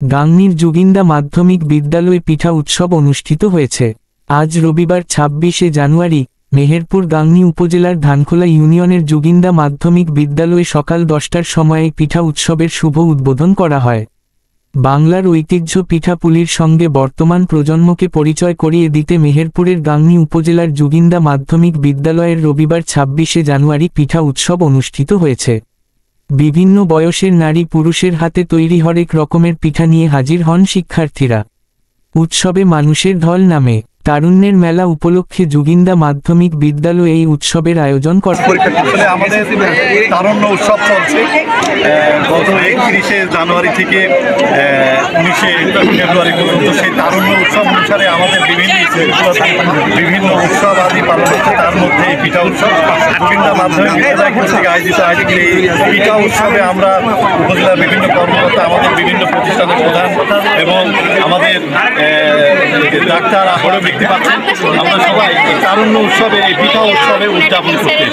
গাংনীর যোগিন্দা মাধ্যমিক বিদ্যালয়ে পিঠা উৎসব অনুষ্ঠিত হয়েছে। আজ রবিবার ২৬শে জানুয়ারি মেহেরপুর গাংনী উপজেলার ধানখোলা ইউনিয়নের যোগিন্দা মাধ্যমিক বিদ্যালয়ে সকাল ১০টার সময়ে পিঠা উৎসবের শুভ উদ্বোধন করা হয়। বাংলার ঐতিহ্য পিঠাপুলির সঙ্গে বর্তমান প্রজন্মকে পরিচয় করিয়ে দিতে মেহেরপুরের গাংনী উপজেলার যোগিন্দা মাধ্যমিক বিদ্যালয়ের রবিবার ২৬শে জানুয়ারি পিঠা উৎসব অনুষ্ঠিত হয়েছে। বিভিন্ন বয়সের নারী পুরুষের হাতে তৈরি হরেক রকমের পিঠা নিয়ে হাজির হন শিক্ষার্থীরা। উৎসবে মানুষের ঢল নামে। তারুণ্যের মেলা উপলক্ষে যোগিন্দা মাধ্যমিক বিদ্যালয়ে এই উৎসবের আয়োজন করা হয়। আমাদের তারুণ্য উৎসব চলছে গত ৩১শে জানুয়ারি থেকে ১৯শে ফেব্রুয়ারি পর্যন্ত। সেই তারুণ্য উৎসব অনুসারে আমাদের বিভিন্ন উৎসব আদি পালন হচ্ছে। তার মধ্যে এই পিঠা উৎসব যোগিন্দা মাধ্যমিক বিদ্যালয় কর্তৃক আয়োজিত। আজকে এই পিঠা উৎসবে আমরা উপজেলার বিভিন্ন কর্মকর্তা, আমাদের বিভিন্ন প্রতিষ্ঠানের প্রধান এবং আমাদের ডাক্তার আহরণ দেখতে পাচ্ছেন। আমরা সবাই তারুণ্য উৎসবে এই পিঠা উৎসবে উদযাপন করতে।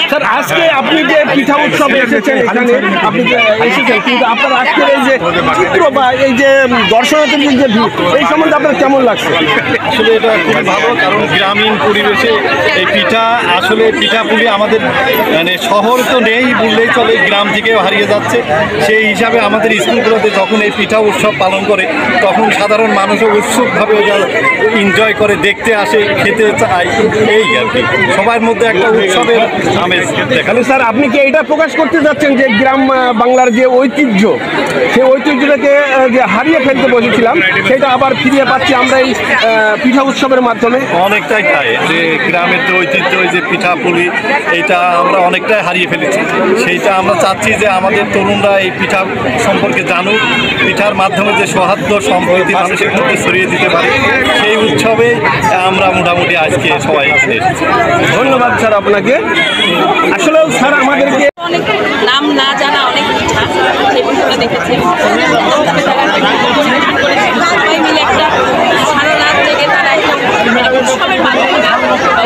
স্যার, আজকে আপনি যে পিঠা উৎসবে এসেছেন, এখানে আপনি যে এসেছেন, কিন্তু আপনার আজকের এই যে চিত্র বা এই যে দর্শনার্থীদের যে ভিড়, এই সম্বন্ধে আপনার কেমন লাগছে? আসলে এটা খুবই ভালো, কারণ গ্রামীণ পরিবেশে এই পিঠা আসলে পিঠাপুলি আমাদের মানে শহর তো নেই বললেই চলে, গ্রাম থেকেও হারিয়ে যাচ্ছে। সেই হিসাবে আমাদের স্কুলগুলোতে যখন এই পিঠা উৎসব পালন করে তখন সাধারণ মানুষও উৎসুকভাবে এনজয় করে, দেখতে আসে, খেতে চায়। এই আর কি সবার মধ্যে একটা উৎসবের আমেজ দেখালে। স্যার, আপনি কি এটা প্রকাশ করতে যাচ্ছেন যে গ্রাম বাংলার যে ঐতিহ্য, সেই ঐতিহ্যটাকে যে হারিয়ে ফেলতে বসেছিলাম সেটা আবার ফিরিয়ে পাচ্ছি আমরা এই পিঠা উৎসবের মাধ্যমে? অনেকটাই তাই, যে গ্রামের যে ঐতিহ্য, যে পিঠাপুলি, এইটা আমরা অনেকটাই হারিয়ে ফেলেছি। সেইটা আমরা চাচ্ছি যে আমাদের তরুণরা এই পিঠা সম্পর্কে জানুক, পিঠার মাধ্যমে যে সৌহার্দ্য সম্প্রীতি মানুষের মধ্যে ছড়িয়ে দিতে পারে, সেই উৎসবে আমরা মোটামুটি আজকে সবাই এখানে এসেছি। ধন্যবাদ স্যার আপনাকে। আসলে স্যার আমাদেরকে নাম না জানা অনেক পিঠা সেগুলো দেখেছি, সবাই মিলে একটা সারা রাত থেকে তারা একটা উৎসবের মাধ্যমে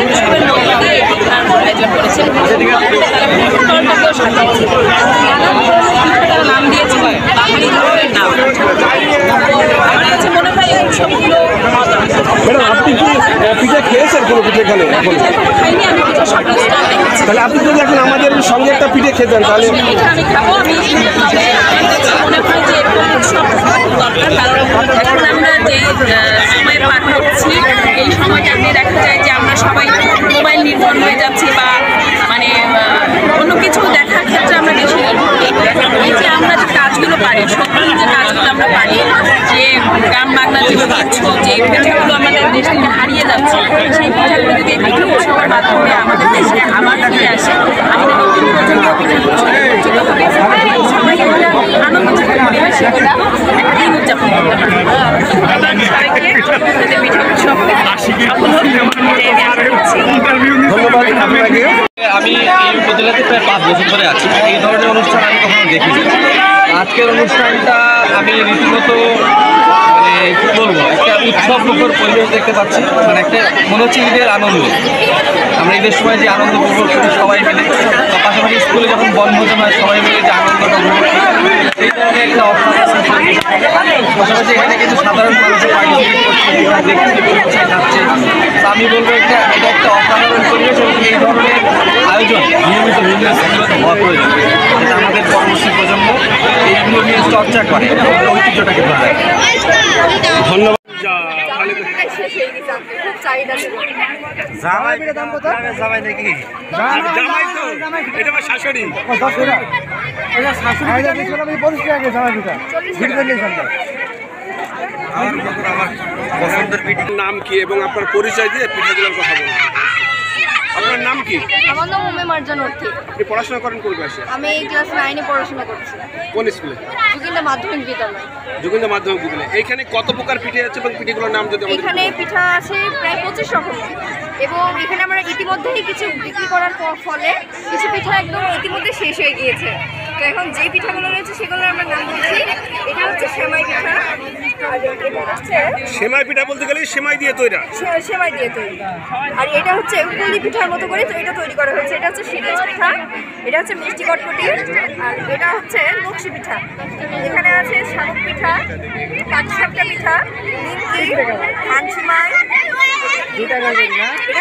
উৎসবের মধ্যে দিয়ে পিঠার আয়োজন করেছেন। তারা সাজিয়েছে, তারা নাম দিয়েছে বাঙালি ধর্মের নাম। আমার কাছে মনে হয় এই উৎসবগুলো ম্যাডাম, আপনি কি পিঠা খেয়েছেন কোনো পিঠে এখানে? খাইনি, আমি পিঠা সকাল স্টার দেখেছি। তাহলে আপনি যদি এখন আমাদের সঙ্গে একটা পিঠে খেতেন তাহলে? পিঠা আমি খাবো, আমি তবে আমার কাছে মনে হয় যে এরকম উৎসব দরকার, কারণ এখন আমরা যে সময় পার করছি এই সময়টা আপনি দেখা যায় যে আমরা সবাই মোবাইল নির্ভর হয়ে যাচ্ছি বা মানে অন্য কিছু দেখার ক্ষেত্রে আমরা বেশি এই যে আমরা যে কাজগুলো পারি, সত্যি যে কাজগুলো আমরা পারি, যে গ্রাম বাংলার যে ঐতিহ্য, যে পিঠাগুলো আমাদের দেশ থেকে হারিয়ে যাচ্ছে, সেই পিঠাগুলো যদি এই পিঠা উৎসবের মাধ্যমে আমাদের দেশে আবার ফিরে আসে, আমাদের নতুন প্রজন্ম পিঠা উৎসবে পরিচিত হবে, সবাই একটা আনন্দমুখর পরিবেশে একটা দিন উদযাপন করতে পারবে। সবাইকে পিঠা উৎসব ধন্যবাদ আপনাকে। আমি এই উপজেলাতে প্রায় 5 বছর ধরে আছি। এই ধরনের অনুষ্ঠান আমি কখনো দেখিনি। আজকের অনুষ্ঠানটা আমি রীতিমতো মানে কী বলবো, একটা উৎসব মুখর পরিবেশ দেখতে পাচ্ছি। মানে একটা মনে হচ্ছে ঈদের আনন্দ। আমরা ঈদের সময় যে আনন্দ উপভোগ করি সবাই মিলে, পাশাপাশি স্কুলে যখন বনভোজন হয় সবাই মিলে যে আনন্দটা উপভোগ করি, সেই ধরনের একটা অবস্থা আছে। পাশাপাশি এখানে কিন্তু সাধারণ মানুষের পার্টিসিপেট করছে, দেখছে, যাচ্ছে। আমি বলবো এটা একটা অসাধারণ পরিবেশ এবং এই ধরনের আয়োজন নিয়মিত বিভিন্ন স্কুলগুলোতে হওয়া প্রয়োজন, যাতে আমাদের পরবর্তী প্রজন্ম এইগুলো নিয়ে চর্চা করে এবং ঐতিহ্যটাকে ধরে রাখে। ধন্যবাদ। নাম কি এবং আপনার পরিচয় দিয়ে পিঠাগুলোর কথা বলুন। আপনার নাম কি? আমার নাম উমে মার্জান অর্থী। আপনি পড়াশোনা করেন কোন ক্লাসে? আমি ক্লাস 9-এ পড়াশোনা করছি। কোন স্কুলে? যোগিন্দা মাধ্যমিক বিদ্যালয়। যোগিন্দা মাধ্যমিক বিদ্যালয়। এইখানে কত প্রকার পিঠে আছে এবং পিঠেগুলোর নাম যদি আমাদের? এখানে পিঠা আছে প্রায় 25 রকম, এবং এখানে আমরা ইতিমধ্যেই কিছু বিক্রি করার ফলে কিছু পিঠা একদম ইতিমধ্যে শেষ হয়ে গিয়েছে। তো এখন যে পিঠাগুলো রয়েছে সেগুলো আমরা নাম দিচ্ছি। এটা হচ্ছে সেমাই পিঠা, এটা হচ্ছে সেমাই পিঠা বলতে গেলে সেমাই দিয়ে তৈরি। সেমাই দিয়ে তৈরি। আর এটা হচ্ছে পুলি পিঠার মতো করে তো এটা তৈরি করা হয়েছে। এটা হচ্ছে সিরিজ পিঠা, এটা হচ্ছে মিষ্টি কটকটি, আর এটা হচ্ছে নকশি পিঠা। এখানে আছে শামুক পিঠা, কাঠসাপটা পিঠা, নিমকি, ধানসিমাই, এটা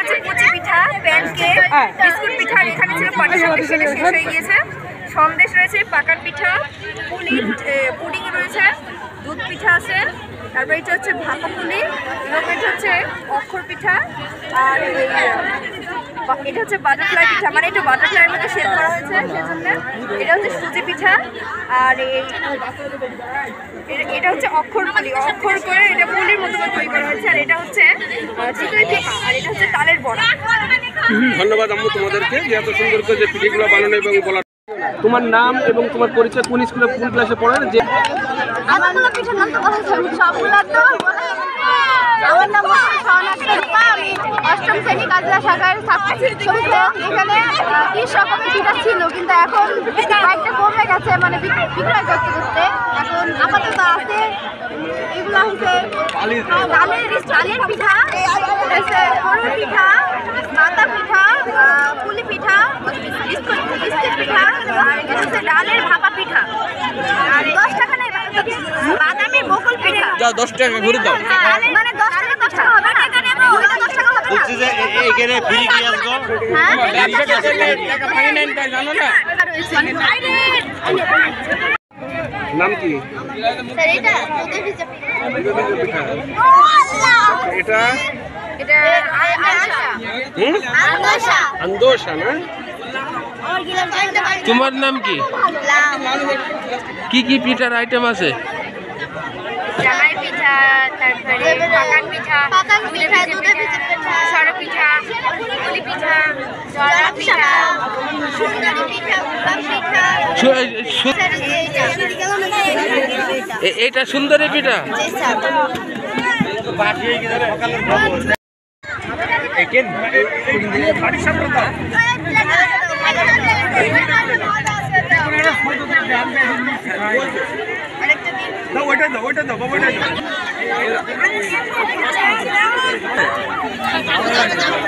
হচ্ছে কুচি পিঠা, প্যানকেক, বিস্কুট পিঠা। এখানে ছিল পাটিসাপটা, সেটা শেষ হয়ে গিয়েছে। সন্দেশ রয়েছে, পাকার পিঠা, পুডিং রয়েছে, দুধ পিঠা আছে, তারপর এটা হচ্ছে ভাপা পুলি, এবং এটা হচ্ছে অক্ষর পিঠা, আর এটা হচ্ছে বাটারফ্লাই পিঠা, মানে এটা বাটারফ্লাইয়ের মধ্যে শেপ করা হয়েছে সেজন্য। এটা হচ্ছে সুজি পিঠা, আর এটা হচ্ছে অক্ষর পুলি, অক্ষর করে এটা পুলির মতো করে তৈরি করা হয়েছে। আর এটা হচ্ছে চিতই পিঠা, আর এটা হচ্ছে তালের বড়া। ধন্যবাদ আম্মু তোমাদেরকে যে এত সুন্দর করে যে পিঠেগুলো বানানো এবং বলা। তোমার নাম এবং তোমার পরিচয়, কোন স্কুলে কোন ক্লাসে পড়েন? যে আমার পিঠার নাম তো বলা যাবে সবগুলো তো আমার নাম সোনাক্ষা, আমি অষ্টম শ্রেণী কাজলা শাখার ছাত্রী। এখানে 30 রকমের পিঠা ছিল, কিন্তু এখন কয়েকটা কমে গেছে, মানে বিক্রয় করতে করতে। এখন আপাতত আছে এগুলো হচ্ছে ডালের পিঠা, গরুর পিঠা, মাতা পিঠা, পুলি পিঠা, বিস্কুট পিঠা, আর এটা হচ্ছে ডালের ভাপা পিঠা। আর 10 টাকা নেই বাদামের বকুল পিঠা। যাও 10 টাকা ঘুরে দাও। মানে 10 টাকা 10 টাকা হবে না, 10 টাকা হবে না। বলছি যে এইখানে ফ্রি কি আসবো? টাকা ভাঙি নেন তাই জানো না? নাম কি? স্যার এটা দুধের ভিজা পিঠা। এটা এটা আন্দোসা আন্দোসা না? তোমার নাম কি? কি কি পিঠার আইটেম আছে? জামাই পিঠা, তারপরে পাকান পিঠা, দুধের ভিজা পিঠা, সরো পিঠা, পুলি পিঠা, জলা পিঠা, সুন্দরী পিঠা, গোলাপ পিঠা। এটা সুন্দরী পিঠা।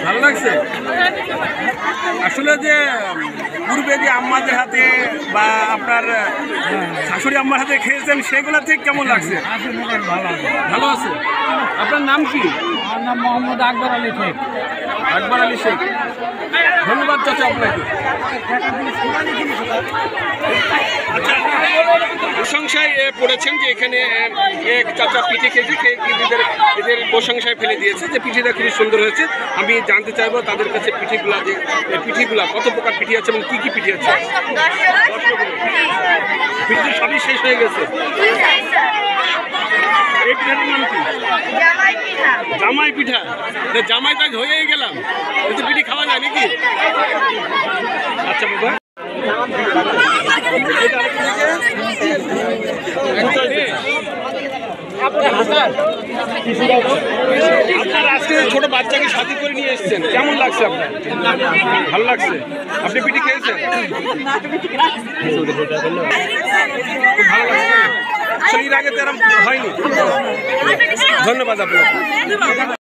ভালো লাগছে। আসলে যে পূর্বে যে আম্মাদের হাতে বা আপনার শাশুড়ি আম্মার হাতে খেয়েছেন সেগুলা ঠিক কেমন লাগছে? ভালো আছে। আপনার নাম কি? আমার নাম মোহাম্মদ আকবর আলী শেখ। আকবর আলী শেখ, ধন্যবাদ চাচা আপনাকে। আচ্ছা, প্রশংসায় পড়েছেন যে এখানে এক চাচা পিঠে খেয়েছে, এদের প্রশংসায় ফেলে দিয়েছে যে পিঠেটা খুবই সুন্দর হয়েছে। আমি জানতে চাইবো তাদের কাছে পিঠেগুলা কত প্রকার পিঠে আছে এবং কি কি পিঠে আছে? পিঠে সবই শেষ হয়ে গেছে। এই পিঠাটার নাম কি? জামাই পিঠা। জামাই কাজ হয়েই গেলাম, কিন্তু পিঠে খাওয়া যায় নাকি? আচ্ছা বাবা, আপনার আজকে ছোট বাচ্চাকে সাথে করে নিয়ে এসেছেন, কেমন লাগছে আপনার? ভালো লাগছে। আপনি পিঠে খেয়েছেন? খুব ভালো লাগছে। সেই আগে তো এরকম হয়নি। ধন্যবাদ আপনাকে।